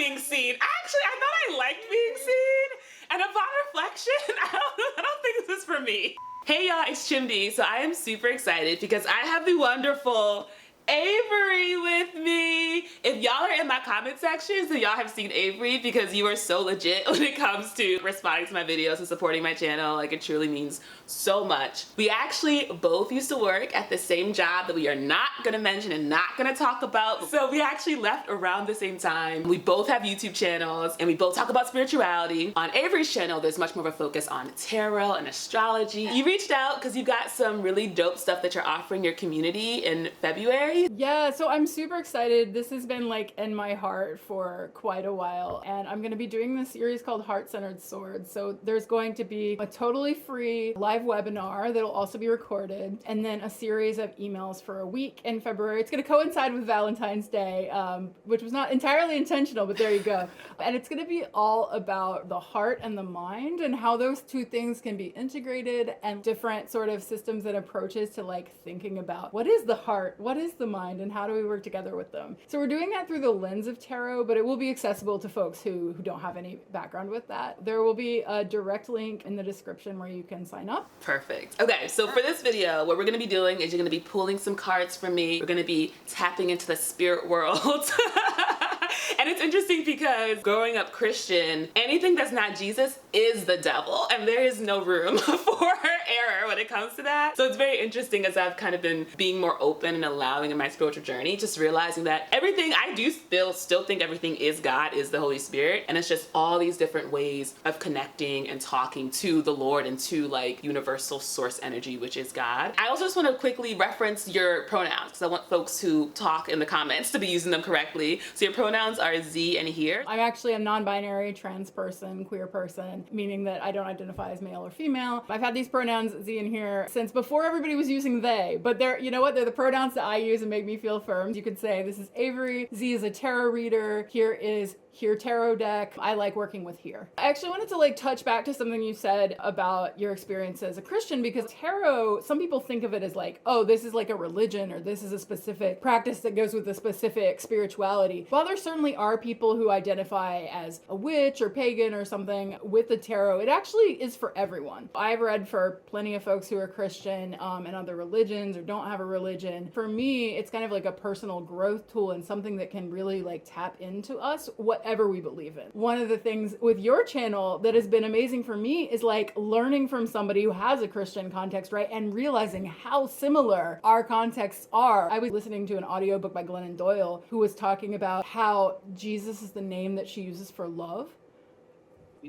being seen. Actually, I thought I liked being seen. And upon reflection, I don't think this is for me. Hey y'all, it's Chimdi. So I am super excited because I have the wonderful Avory with me. If y'all are in my comment section, so y'all have seen Avory because you are so legit when it comes to responding to my videos and supporting my channel. Like, it truly means so much. We actually both used to work at the same job that we are not gonna mention and not gonna talk about. So we actually left around the same time. We both have YouTube channels and we both talk about spirituality. On Avory's channel, there's much more of a focus on tarot and astrology. You reached out because you got some really dope stuff that you're offering your community in February. Yeah, so I'm super excited. This has been like in my heart for quite a while, and I'm going to be doing this series called Heart-Centered Swords. So there's going to be a totally free live webinar that'll also be recorded, and then a series of emails for a week in February. It's going to coincide with Valentine's Day, which was not entirely intentional, but there you go. And it's going to be all about the heart and the mind and how those two things can be integrated, and different sort of systems and approaches to like thinking about what is the heart, what is the mind, and how do we work together with them. So we're doing that through the lens of tarot, but it will be accessible to folks who don't have any background with that. There will be a direct link in the description where you can sign up. Perfect. Okay, so for this video, what we're gonna be doing is you're gonna be pulling some cards from me. We're gonna be tapping into the spirit world. And it's interesting because growing up Christian, anything that's not Jesus is the devil, and there is no room for error when it comes to that. So it's very interesting as I've kind of been being more open and allowing in my spiritual journey, just realizing that everything I do still think everything is God, is the Holy Spirit, and it's just all these different ways of connecting and talking to the Lord and to like universal source energy, which is God. I also just want to quickly reference your pronouns because I want folks who talk in the comments to be using them correctly. So your pronouns are Z and here. I'm actually a non-binary trans person, queer person, meaning that I don't identify as male or female. I've had these pronouns Z and here since before everybody was using they, but they're, you know what, they're the pronouns that I use and make me feel affirmed. You could say this is Avory, Z is a tarot reader, here is Here tarot deck. I like working with here. I actually wanted to like touch back to something you said about your experience as a Christian, because tarot, some people think of it as like, oh, this is like a religion, or this is a specific practice that goes with a specific spirituality. While there certainly are people who identify as a witch or pagan or something with the tarot, it actually is for everyone. I've read for plenty of folks who are Christian and other religions or don't have a religion. For me, it's kind of like a personal growth tool and something that can really like tap into us, whatever we believe in. One of the things with your channel that has been amazing for me is like learning from somebody who has a Christian context, right? And realizing how similar our contexts are. I was listening to an audiobook by Glennon Doyle who was talking about how Jesus is the name that she uses for love.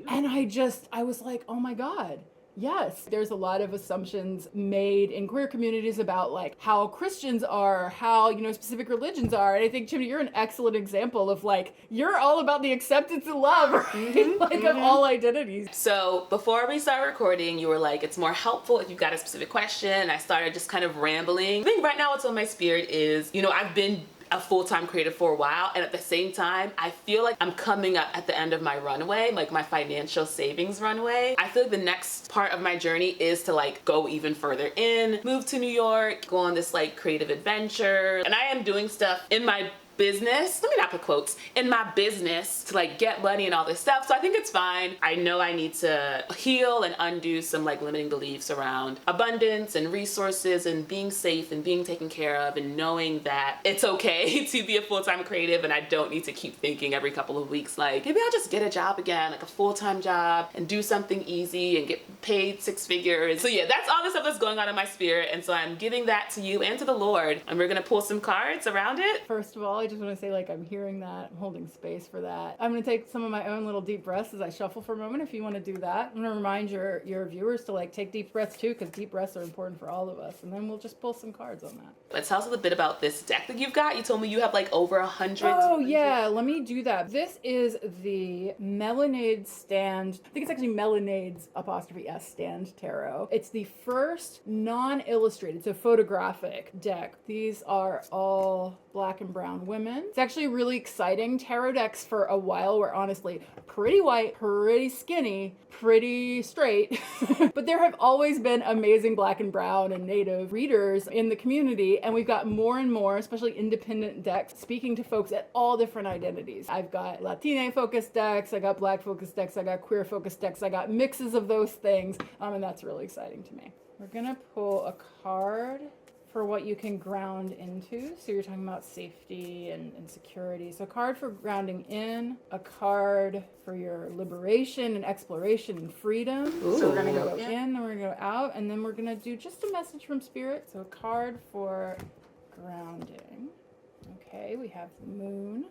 And I was like, oh my God. Yes, there's a lot of assumptions made in queer communities about like how Christians are, how, you know, specific religions are. And I think, Chimdi, you're an excellent example of like, you're all about the acceptance and love, right? Of all identities. So before we start recording, you were like, it's more helpful if you've got a specific question. I started just kind of rambling. I think right now what's on my spirit is, you know, I've been a full-time creative for a while, and at the same time I feel like I'm coming up at the end of my runway, like my financial savings runway. I feel like the next part of my journey is to like go even further in, move to New York, go on this like creative adventure, and I am doing stuff in my business, let me not put quotes, in my business to like get money and all this stuff. So I think it's fine. I know I need to heal and undo some like limiting beliefs around abundance and resources and being safe and being taken care of, and knowing that it's okay to be a full-time creative and I don't need to keep thinking every couple of weeks like, maybe I'll just get a job again, like a full-time job, and do something easy and get paid 6 figures. So yeah, that's all the stuff that's going on in my spirit, and so I'm giving that to you and to the Lord, and we're gonna pull some cards around it. First of all, I just want to say like I'm hearing that, I'm holding space for that. I'm going to take some of my own little deep breaths as I shuffle for a moment if you want to do that. I'm going to remind your viewers to like take deep breaths too, because deep breaths are important for all of us, and then we'll just pull some cards on that. But tell us a little bit about this deck that you've got. You told me you have like over 100. Oh yeah, let me do that. This is the Melonade Stand, I think it's actually Melonades '(S) Stand Tarot. It's the first non-illustrated, so photographic deck. These are all black and brown women women. It's actually really exciting. Tarot decks for a while were honestly pretty white, pretty skinny, pretty straight. But there have always been amazing black and brown and native readers in the community. And we've got more and more, especially independent decks, speaking to folks at all different identities. I've got Latina focused decks, I got black focused decks, I got queer focused decks, I got mixes of those things. And that's really exciting to me. We're gonna pull a card for what you can ground into. So you're talking about safety and security. So a card for grounding in, a card for your liberation and exploration and freedom. Ooh. So we're gonna go in, then we're gonna go out, and then we're gonna do just a message from spirit. So a card for grounding. Okay, we have the moon.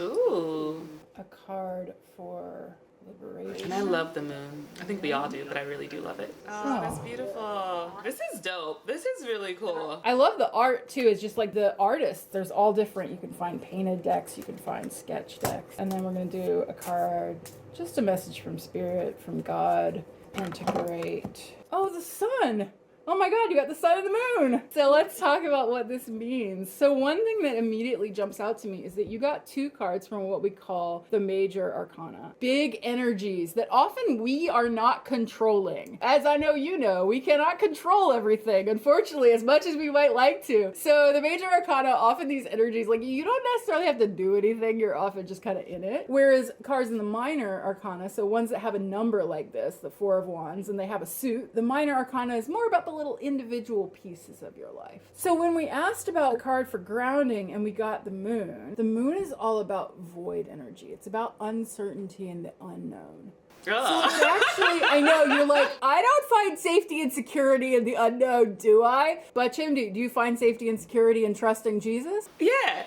Ooh. A card for liberation. And I love the moon. I think we all do, but I really do love it. Oh, that's beautiful. This is dope. This is really cool. I love the art too. It's just like the artists. There's all different. You can find painted decks. You can find sketch decks. And then we're going to do a card. Just a message from spirit, from God. Integrate. Oh, the sun. Oh my God, you got the sun and the moon. So let's talk about what this means. So one thing that immediately jumps out to me is that you got two cards from what we call the major arcana. Big energies that often we are not controlling. As I know you know, we cannot control everything, unfortunately, as much as we might like to. So the major arcana, often these energies, like you don't necessarily have to do anything, you're often just kind of in it. Whereas cards in the minor arcana, so ones that have a number like this, the Four of Wands, and they have a suit, the minor arcana is more about the little individual pieces of your life. So when we asked about a card for grounding and we got the moon is all about void energy. It's about uncertainty and the unknown. So it's actually, I know, you're like, I don't find safety and security in the unknown, do I? But Chimdi, do you find safety and security in trusting Jesus? Yeah,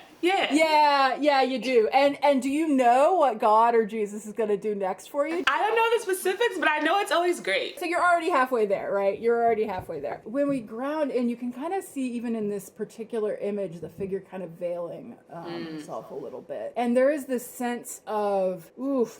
you do. And do you know what God or Jesus is going to do next for you? I don't know the specifics, but I know it's always great. So you're already halfway there, right? You're already halfway there. When we ground in, you can kind of see even in this particular image, the figure kind of veiling himself a little bit. And there is this sense of,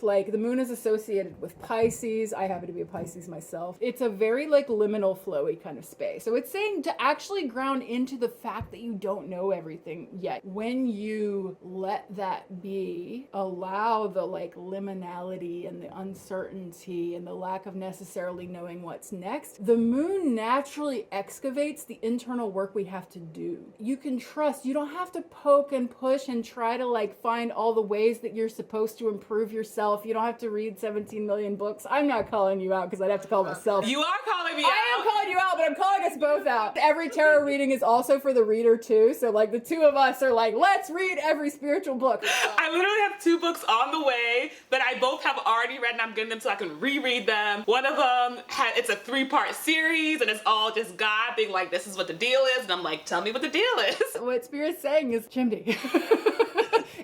like the moon is associated with Pisces. I happen to be a Pisces myself. It's a very like liminal flowy kind of space. So it's saying to actually ground into the fact that you don't know everything yet. When you let that be, allow the like liminality and the uncertainty and the lack of necessarily knowing what's next, the moon naturally excavates the internal work we have to do. You can trust, you don't have to poke and push and try to like find all the ways that you're supposed to improve yourself. You don't have to read 17 million books. I'm not calling you out because I'd have to call myself. You are calling me out. I am calling you out, but I'm calling us both out. Every tarot reading is also for the reader too. So like the two of us are like, let's read every spiritual book. I literally have 2 books on the way that I both have already read and I'm getting them so I can reread them. One of them, it's a 3-part series and it's all just God being like, this is what the deal is. And I'm like, tell me what the deal is. What Spirit's saying is, Chimdi,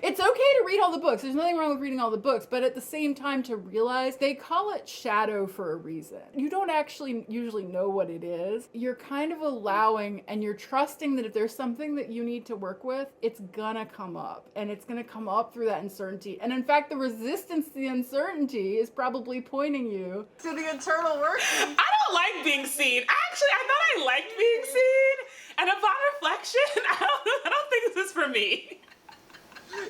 it's okay to read all the books. There's nothing wrong with reading all the books, but at the same time to realize they call it shadow for a reason. You don't actually usually know what it is. You're kind of allowing and you're trusting that if there's something that you need to work with, it's gonna come up and it's gonna come up through that uncertainty. And in fact, the resistance to the uncertainty is probably pointing you to the internal work. I don't like being seen. Actually, I thought I liked being seen. And upon reflection, I don't think this is for me.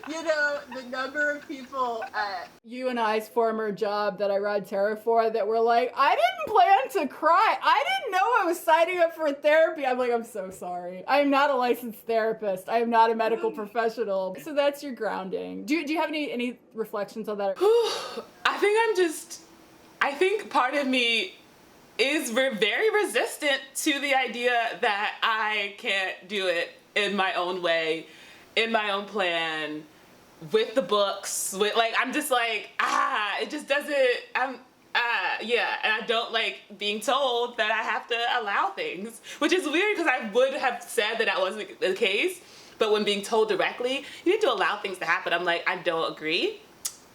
You know, the number of people at you and I's former job that I read tarot for that were like, I didn't plan to cry. I didn't know I was signing up for therapy. I'm like, I'm so sorry. I am not a licensed therapist. I am not a medical professional. So that's your grounding. Do you have any reflections on that? I think part of me is very resistant to the idea that I can't do it in my own way, in my own plan, with the books, with like, I'm just like, it just doesn't, and I don't like being told that I have to allow things, which is weird because I would have said that wasn't the case, but when being told directly, you need to allow things to happen, I'm like, I don't agree,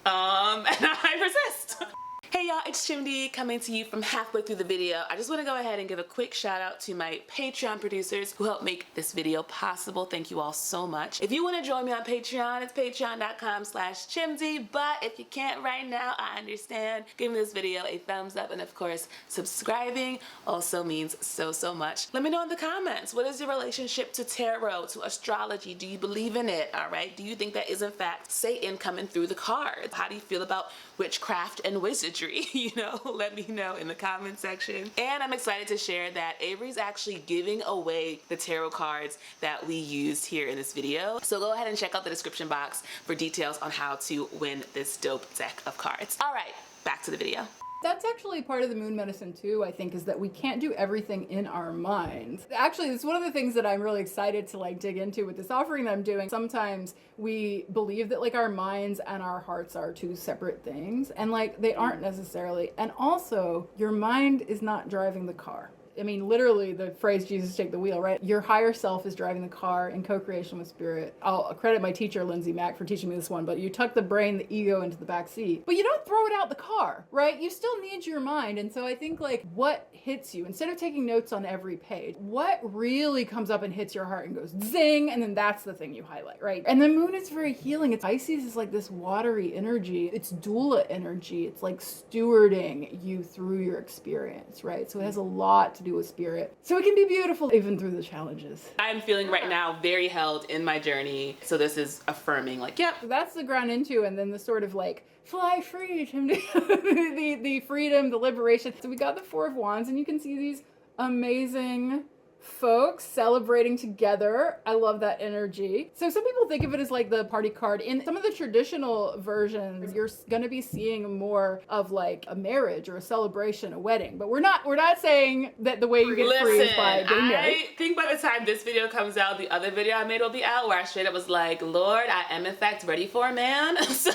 and I resist. Hey Hey y'all, it's Chimdi coming to you from halfway through the video. I just want to go ahead and give a quick shout out to my Patreon producers who helped make this video possible. Thank you all so much. If you want to join me on Patreon, it's patreon.com/Chimdi, but if you can't right now, I understand. Giving this video a thumbs up and of course, subscribing also means so much. Let me know in the comments, what is your relationship to tarot, to astrology? Do you believe in it, all right? Do you think that is in fact Satan coming through the cards? How do you feel about witchcraft and wizardry? You know, let me know in the comment section. And I'm excited to share that Avery's actually giving away the tarot cards that we used here in this video. So go ahead and check out the description box for details on how to win this dope deck of cards. All right, back to the video. That's actually part of the moon medicine too, I think, is that we can't do everything in our minds. Actually, it's one of the things that I'm really excited to like dig into with this offering that I'm doing. Sometimes we believe that like our minds and our hearts are two separate things, and like they aren't necessarily. And also, your mind is not driving the car. I mean, literally the phrase, Jesus take the wheel, right? Your higher self is driving the car in co-creation with spirit. I'll credit my teacher, Lindsay Mack, for teaching me this one, but you tuck the brain, the ego into the back seat, but you don't throw it out the car, right? You still need your mind. And so I think like what hits you, instead of taking notes on every page, what really comes up and hits your heart and goes zing, and then that's the thing you highlight, right? And the moon is very healing. It's Pisces is like this watery energy. It's doula energy. It's like stewarding you through your experience, right? So it has a lot to do with spirit. So it can be beautiful even through the challenges. I'm feeling right now very held in my journey. So this is affirming like, yep. That's the ground into, and then the sort of like fly free, the freedom, the liberation. So we got the Four of Wands, and you can see these amazing folks celebrating together. I love that energy. So some people think of it as like the party card. In some of the traditional versions, you're gonna be seeing more of like a marriage or a celebration, a wedding. But we're not saying that the way you get free is by getting married. I think by the time this video comes out, the other video I made will be out where I straight up was like, Lord, I am in fact ready for a man. So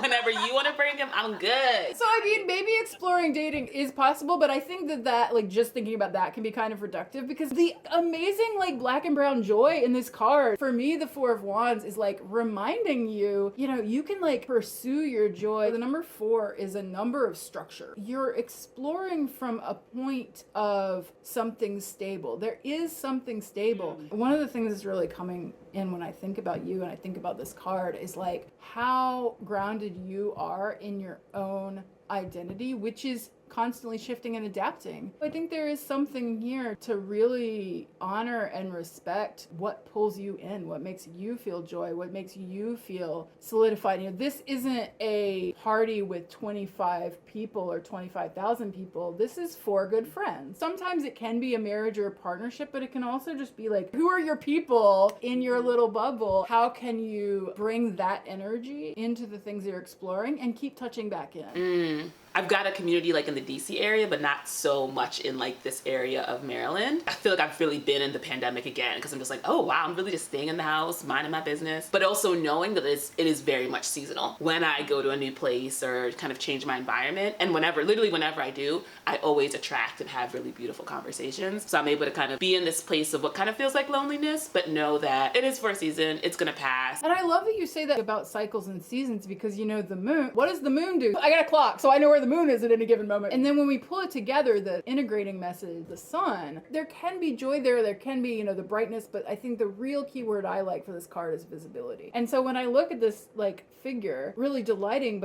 whenever you want to bring him, I'm good. So I mean, maybe exploring dating is possible, but I think that like just thinking about that can be kind of reductive, because the amazing like black and brown joy in this card, for me, the Four of Wands is like reminding you, you know, you can like pursue your joy. The number 4 is a number of structure. You're exploring from a point of something stable. There is something stable. One of the things that's really coming in when I think about you and I think about this card is like how grounded you are in your own identity, which is constantly shifting and adapting. I think there is something here to really honor and respect what pulls you in, what makes you feel joy, what makes you feel solidified. You know, this isn't a party with 25 people or 25,000 people. This is 4 good friends. Sometimes it can be a marriage or a partnership, but it can also just be like, who are your people in your little bubble? How can you bring that energy into the things you're exploring and keep touching back in? I've got a community like in the DC area, but not so much in like this area of Maryland. I feel like I've really been in the pandemic again, because I'm just like, oh wow, I'm really just staying in the house, minding my business. But also knowing that it is very much seasonal. When I go to a new place or kind of change my environment, and literally whenever I do, I always attract and have really beautiful conversations. So I'm able to kind of be in this place of what kind of feels like loneliness, but know that it is for a season, it's gonna pass. And I love that you say that about cycles and seasons, because you know the moon, what does the moon do? I got a clock, so I know where the moon is at any given moment. And then when we pull it together, the integrating message, the sun, there can be joy there can be, you know, the brightness, but I think the real key word I like for this card is visibility. And so when I look at this like figure, really delighting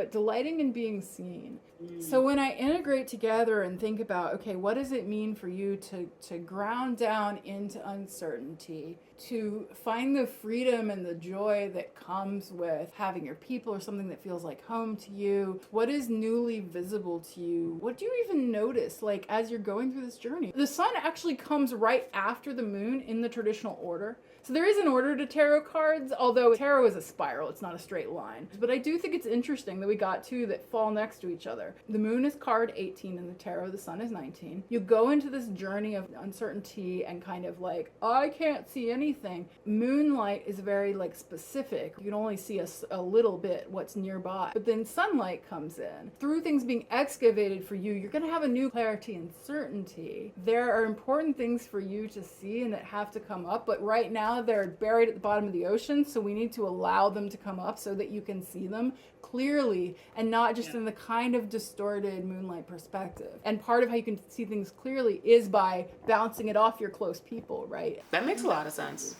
in being seen. So when I integrate together and think about, okay, what does it mean for you to ground down into uncertainty, to find the freedom and the joy that comes with having your people or something that feels like home to you? What is newly visible to you? What do you even notice like as you're going through this journey? The sun actually comes right after the moon in the traditional order. So there is an order to tarot cards, although tarot is a spiral, it's not a straight line. But I do think it's interesting that we got 2 that fall next to each other. The moon is card 18 in the tarot, the sun is 19. You go into this journey of uncertainty and kind of like, I can't see anything. Moonlight is very like specific. You can only see a little bit what's nearby. But then sunlight comes in. Through things being excavated for you, you're gonna have a new clarity and certainty. There are important things for you to see and that have to come up, but right now now they're buried at the bottom of the ocean, so we need to allow them to come up so that you can see them clearly and not just in the kind of distorted moonlight perspective. And part of how you can see things clearly is by bouncing it off your close people, right? That makes a lot of sense.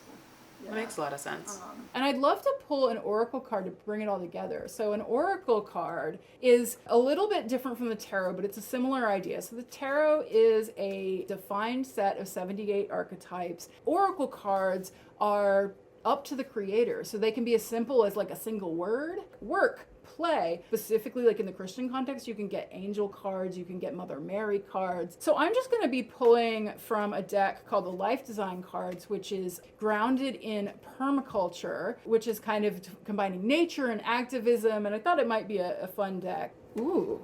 That makes a lot of sense. And I'd love to pull an oracle card to bring it all together. So an oracle card is a little bit different from the tarot, but it's a similar idea. So the tarot is a defined set of 78 archetypes. Oracle cards are up to the creator. So they can be as simple as like a single word, work, play. Specifically, like in the Christian context, you can get angel cards, you can get Mother Mary cards. So I'm just going to be pulling from a deck called the Life Design Cards, which is grounded in permaculture, which is kind of combining nature and activism. And I thought it might be a fun deck. Ooh.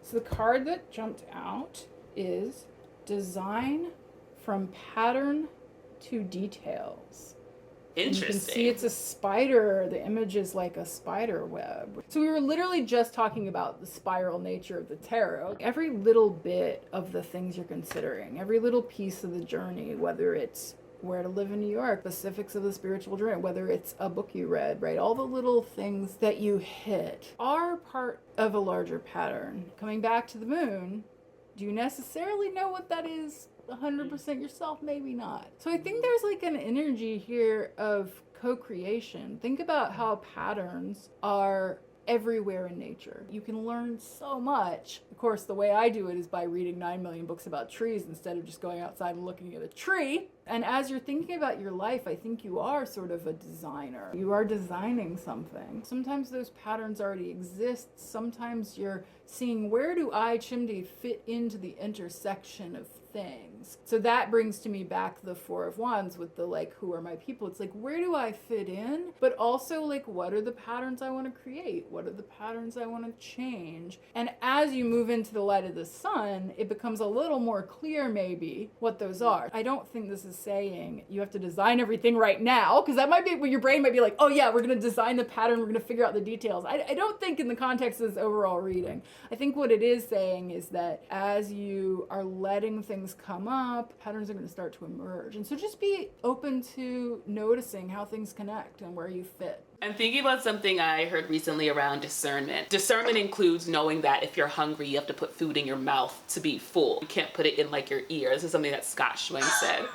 So the card that jumped out is Design from Pattern to Details. Interesting. You can see it's a spider. The image is like a spider web. So we were literally just talking about the spiral nature of the tarot. Every little bit of the things you're considering, every little piece of the journey, whether it's where to live in New York, specifics of the spiritual journey, whether it's a book you read, right? All the little things that you hit are part of a larger pattern. Coming back to the moon, do you necessarily know what that is? 100% yourself, maybe not. So I think there's like an energy here of co-creation. Think about how patterns are everywhere in nature. You can learn so much. Of course, the way I do it is by reading 9 million books about trees instead of just going outside and looking at a tree. And as you're thinking about your life, I think you are sort of a designer. You are designing something. Sometimes those patterns already exist. Sometimes you're seeing, where do I, Chimdi, fit into the intersection of things? So that brings to me back the Four of Wands with the like, who are my people? It's like, where do I fit in? But also like, what are the patterns I want to create? What are the patterns I want to change? And as you move into the light of the sun, it becomes a little more clear maybe what those are. I don't think this is saying you have to design everything right now, because that might be where your brain might be like, oh yeah, we're going to design the pattern, we're going to figure out the details. I don't think in the context of this overall reading. I think what it is saying is that as you are letting things come up, patterns are going to start to emerge. And so just be open to noticing how things connect and where you fit. I'm thinking about something I heard recently around discernment. Discernment includes knowing that if you're hungry, you have to put food in your mouth to be full. You can't put it in like your ear. This is something that Scott Schwing said.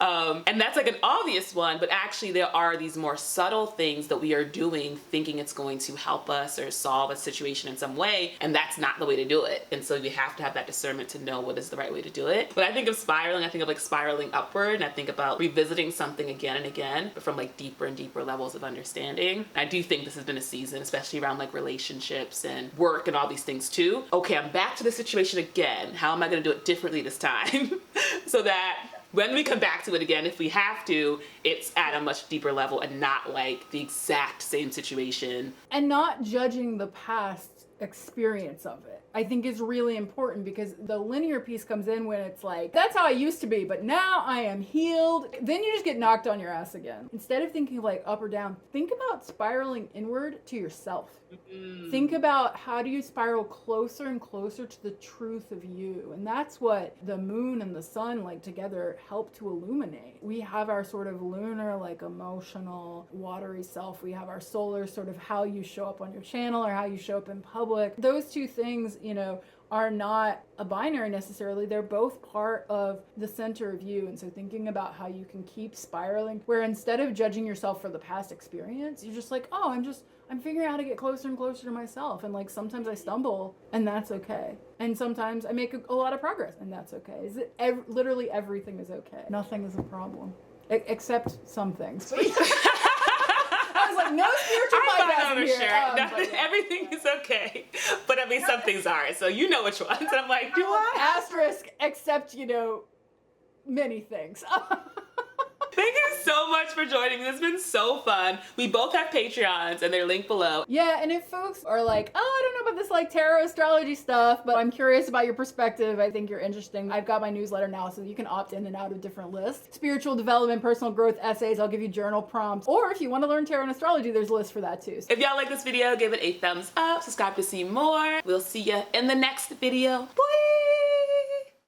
And that's like an obvious one, but actually there are these more subtle things that we are doing thinking it's going to help us or solve a situation in some way, and that's not the way to do it. And so we have to have that discernment to know what is the right way to do it. When I think of spiraling, I think of like spiraling upward, and I think about revisiting something again and again, but from like deeper and deeper levels of understanding. I do think this has been a season, especially around like relationships and work and all these things too. Okay, I'm back to the situation again. How am I going to do it differently this time? So that when we come back to it again, if we have to, it's at a much deeper level and not like the exact same situation. And not judging the past experience of it, I think is really important, because the linear piece comes in when it's like, that's how I used to be, but now I am healed. Then you just get knocked on your ass again. Instead of thinking like up or down, think about spiraling inward to yourself. Think about, how do you spiral closer and closer to the truth of you? And that's what the moon and the sun like together help to illuminate. We have our sort of lunar, like emotional, watery self. We have our solar, sort of how you show up on your channel or how you show up in public. Those two things, you know, are not a binary necessarily. They're both part of the center of you. And so thinking about how you can keep spiraling, where instead of judging yourself for the past experience, you're just like, oh, I'm figuring out how to get closer and closer to myself. And like, sometimes I stumble, and that's okay. And sometimes I make a lot of progress, and that's okay. Literally everything is okay. Nothing is a problem. Except some things. I was like, no spiritual podcast here. Yeah. Everything is okay. But I mean, some things aren't. So you know which ones. And I'm like, do I? Asterisk, except, you know, many things. Thank you so much for joining me. This has been so fun. We both have Patreons, and they're linked below. Yeah, and if folks are like, oh, I don't know about this like tarot astrology stuff, but I'm curious about your perspective, I think you're interesting, I've got my newsletter now, so you can opt in and out of different lists. Spiritual development, personal growth essays, I'll give you journal prompts. Or if you want to learn tarot and astrology, there's a list for that too. If y'all like this video, give it a thumbs up, subscribe to see more. We'll see you in the next video. Woo!